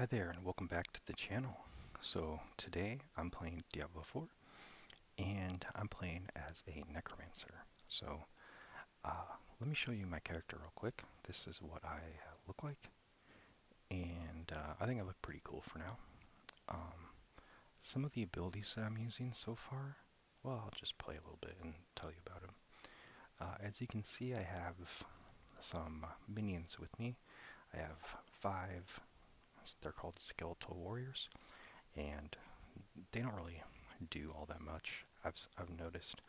Hi there and welcome back to the channel. So today I'm playing Diablo 4 and I'm playing as a Necromancer. So let me show you my character real quick. This is what I look like and I think I look pretty cool for now. Some of the abilities that I'm using so far, well, I'll just play a little bit and tell you about them. As you can see, I have some minions with me. I have 5, they're called skeletal warriors, and they don't really do all that much, I've noticed,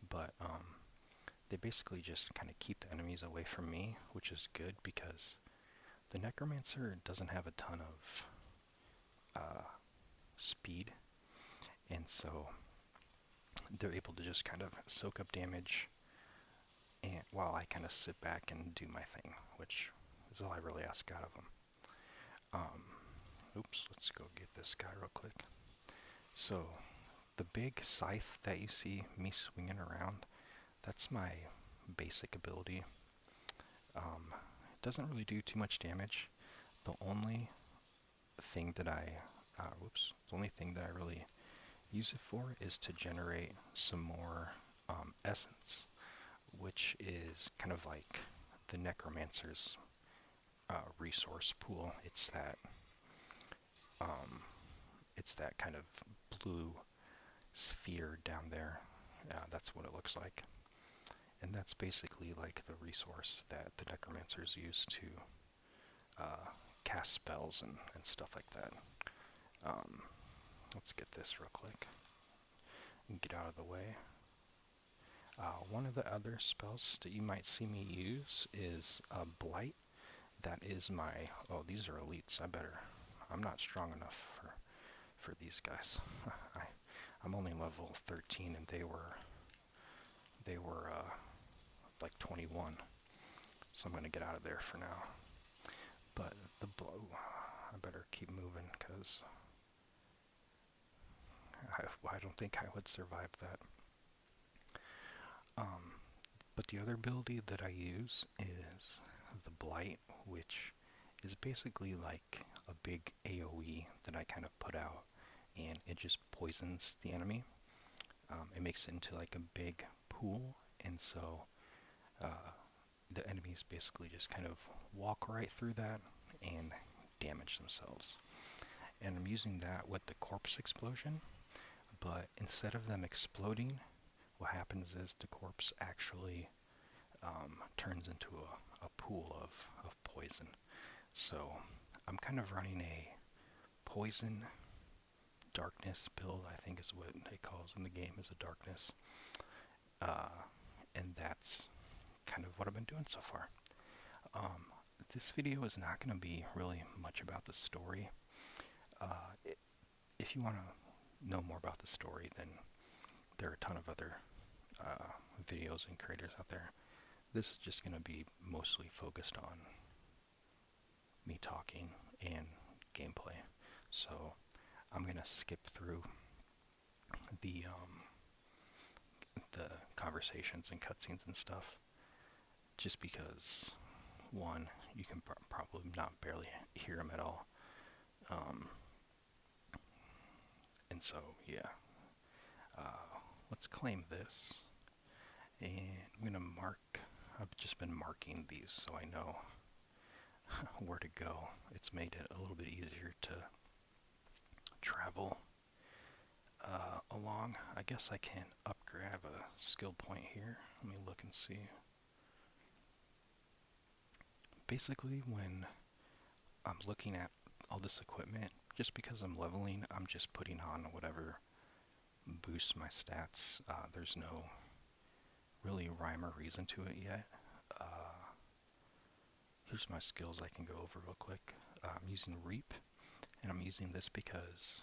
but they basically just kind of keep the enemies away from me, which is good because the Necromancer doesn't have a ton of speed, and so they're able to just kind of soak up damage and while I kind of sit back and do my thing, which is all I really ask out of them. Oops, let's go get this guy real quick. So, the big scythe that you see me swinging around, that's my basic ability. It doesn't really do too much damage. The only thing that the only thing that I really use it for is to generate some more essence, which is kind of like the Necromancer's resource pool. It's that kind of blue sphere down there. That's what it looks like. And that's basically like the resource that the Necromancers use to cast spells and stuff like that. Let's get this real quick and get out of the way. One of the other spells that you might see me use is Blight. That is my... Oh, these are elites. I'm not strong enough for these guys. I'm only level 13 and they were like 21. So I'm going to get out of there for now. But the blow, I better keep moving because I don't think I would survive that. But the other ability that I use is the Blight, which is basically like a big AoE that I kind of put out, and it just poisons the enemy. It makes it into like a big pool, and so the enemies basically just kind of walk right through that and damage themselves. And I'm using that with the corpse explosion, but instead of them exploding, what happens is the corpse actually turns into a pool of poison. So I'm kind of running a poison darkness build, I think is what it calls in the game, is a darkness. And that's kind of what I've been doing so far. This video is not going to be really much about the story. If you want to know more about the story, then there are a ton of other videos and creators out there. This is just going to be mostly focused on me talking and gameplay. So I'm going to skip through the conversations and cutscenes and stuff, just because, one, you can probably not barely hear them at all. And so, yeah. Let's claim this. And I'm going to I've just been marking these so I know where to go. It's made it a little bit easier to travel along. I guess I can upgrab a skill point here. Let me look and see. Basically, when I'm looking at all this equipment, just because I'm leveling, I'm just putting on whatever boosts my stats. There's no really rhyme or reason to it yet. Here's my skills I can go over real quick. I'm using Reap, and I'm using this because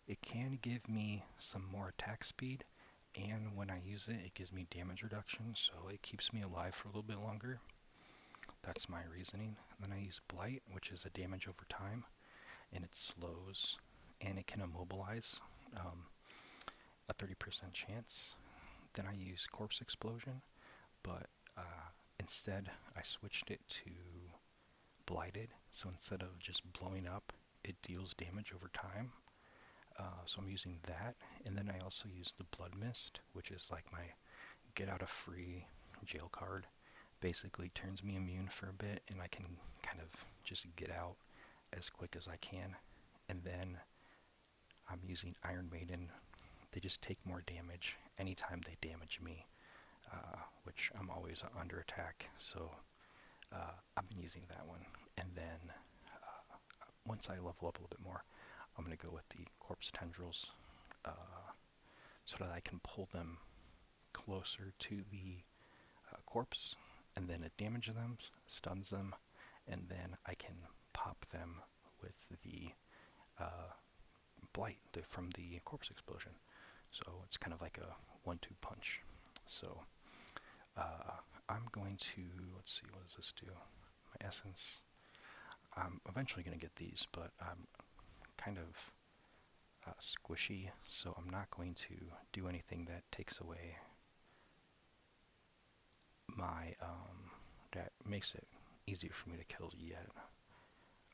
it can give me some more attack speed, and when I use it, it gives me damage reduction, so it keeps me alive for a little bit longer. That's my reasoning. Then I use Blight, which is a damage over time, and it slows, and it can immobilize, a 30% chance. Then I use Corpse Explosion, but instead I switched it to blighted, so instead of just blowing up, it deals damage over time. So I'm using that, and then I also use the Blood Mist, which is like my get out of free jail card. Basically turns me immune for a bit, and I can kind of just get out as quick as I can. And then I'm using Iron Maiden. They just take more damage anytime they damage me, which I'm always under attack, so I've been using that one. And then once I level up a little bit more, I'm going to go with the Corpse Tendrils, so that I can pull them closer to the corpse, and then it damages them, stuns them, and then I can pop them with the blight from the corpse explosion. So it's kind of like a 1-2 punch. So I'm going to, let's see, what does this do? My essence. I'm eventually going to get these, but I'm kind of squishy, so I'm not going to do anything that takes away my, that makes it easier for me to kill yet.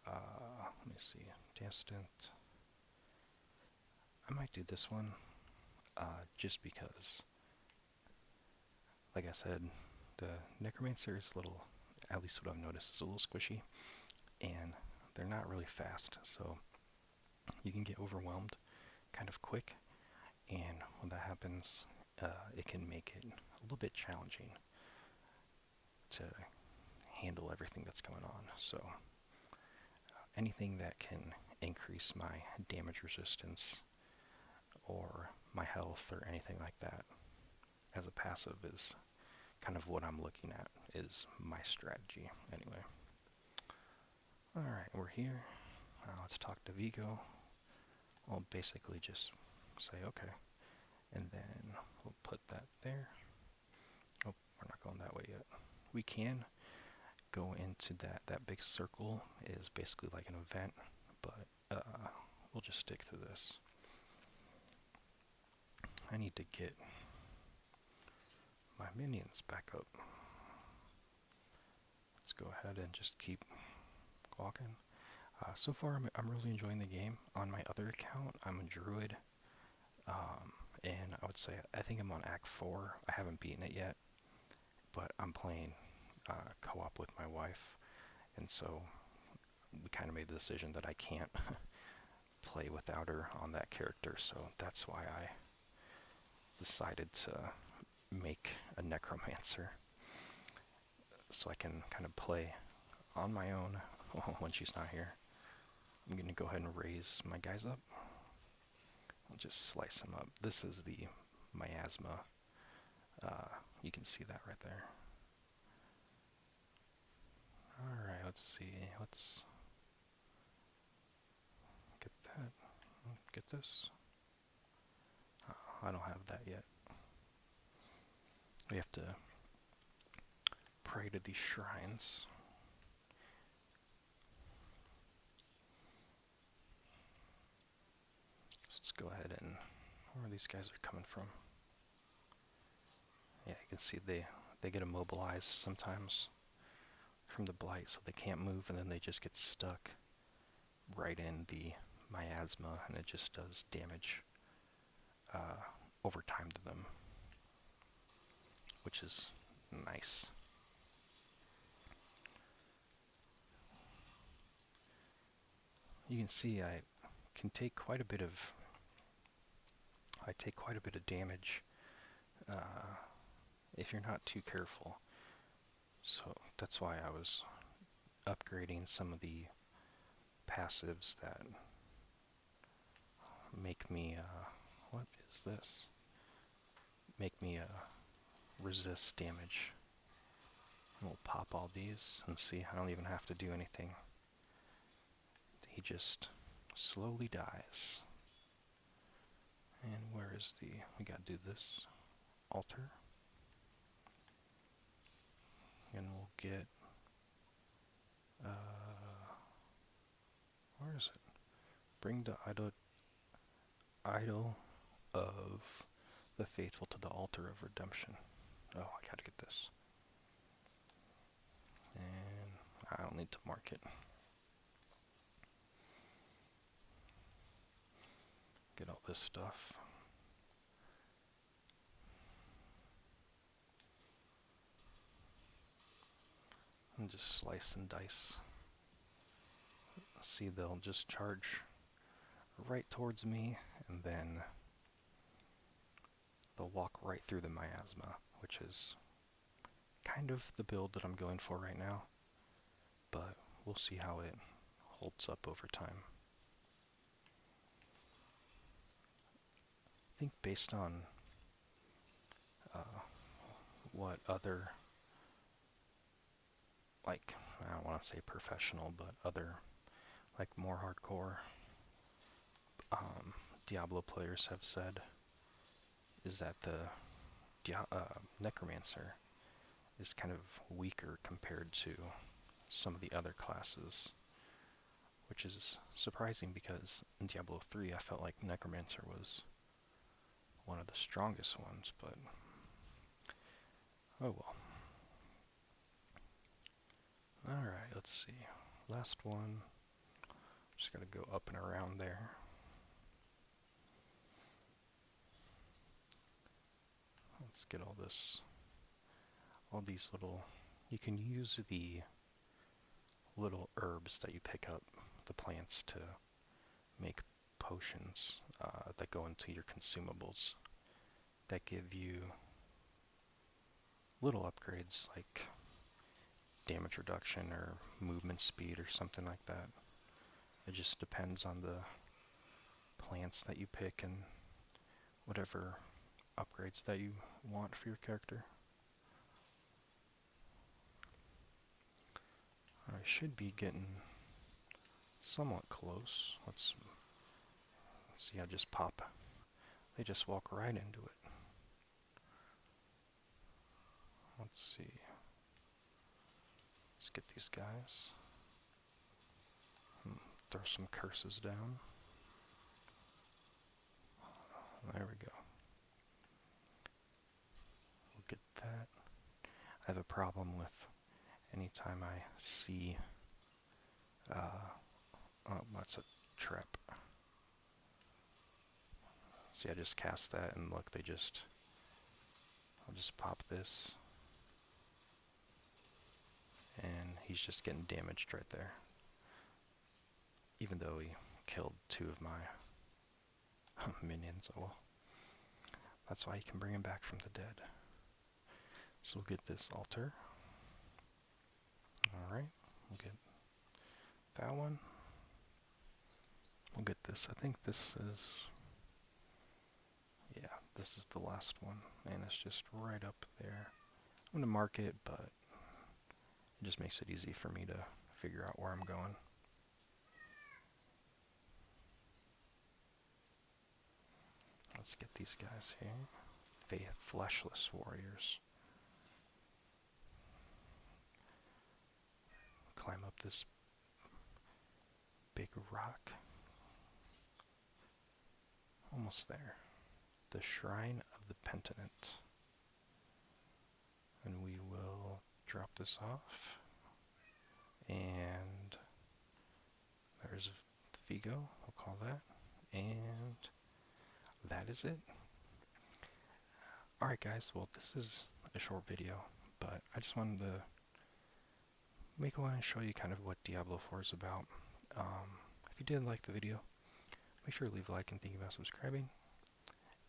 Let me see, distant. I might do this one, just because, like I said, the Necromancer is a little, at least what I've noticed, is a little squishy, and they're not really fast, so you can get overwhelmed kind of quick, and when that happens, it can make it a little bit challenging to handle everything that's going on. So anything that can increase my damage resistance or my health or anything like that as a passive is kind of what I'm looking at, is my strategy anyway. Alright, we're here. Let's talk to Vigo. I'll basically just say okay, and then we'll put that there. Oh, we're not going that way yet. We can go into that big circle is basically like an event, but we'll just stick to this. I need to get my minions back up. Let's go ahead and just keep walking. So far, I'm really enjoying the game. On my other account, I'm a druid, and I would say I think I'm on Act 4. I haven't beaten it yet, but I'm playing co-op with my wife, and so we kind of made the decision that I can't play without her on that character, so that's why I decided to make a Necromancer, so I can kind of play on my own when she's not here. I'm going to go ahead and raise my guys up. I'll just slice them up. This is the miasma. You can see that right there. Alright, let's see. Let's get that. Get this. I don't have that yet. We have to pray to these shrines. Let's go ahead and, where these guys are coming from. Yeah, you can see they get immobilized sometimes from the blight, so they can't move, and then they just get stuck right in the miasma, and it just does damage over time to them, which is nice. You can see I take quite a bit of damage if you're not too careful. So that's why I was upgrading some of the passives that make me, what is this? Make me resist damage. We'll pop all these and see, I don't even have to do anything. He just slowly dies. And where is we gotta do this altar. And we'll get, where is it? Bring the idol of the faithful to the altar of redemption. Oh, I gotta get this. And I don't need to mark it. Get all this stuff. And just slice and dice. See, they'll just charge right towards me, and then they'll walk right through the miasma, which is kind of the build that I'm going for right now, but we'll see how it holds up over time. I think based on what other, like, I don't want to say professional, but other, like, more hardcore Diablo players have said, is that the Necromancer is kind of weaker compared to some of the other classes, which is surprising because in Diablo 3 I felt like Necromancer was one of the strongest ones, but oh well. Alright, let's see. Last one. Just gotta go up and around there. Let's get all these little, you can use the little herbs that you pick up, the plants, to make potions that go into your consumables that give you little upgrades like damage reduction or movement speed or something like that. It just depends on the plants that you pick and whatever upgrades that you want for your character. I should be getting somewhat close. Let's see, I just pop. They just walk right into it. Let's see. Let's get these guys. Throw some curses down. There we go. We'll get that. I have a problem with anytime I see, oh, that's a trap. See, I just cast that and look, I'll just pop this. And he's just getting damaged right there. Even though he killed 2 of my minions, oh well. That's why you can bring him back from the dead. So we'll get this altar. Alright, we'll get that one. We'll get this. I think this is, yeah, this is the last one. And it's just right up there. I'm going to mark it, but it just makes it easy for me to figure out where I'm going. Let's get these guys here. Fleshless warriors. Climb up this big rock. Almost there. The Shrine of the Penitent. And we will drop this off. And there's Vigo, we'll call that. And that is it. Alright guys, well this is a short video, but I just wanted to make one and show you kind of what Diablo 4 is about. If you did like the video, make sure to leave a like and think about subscribing.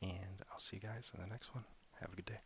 And I'll see you guys in the next one. Have a good day.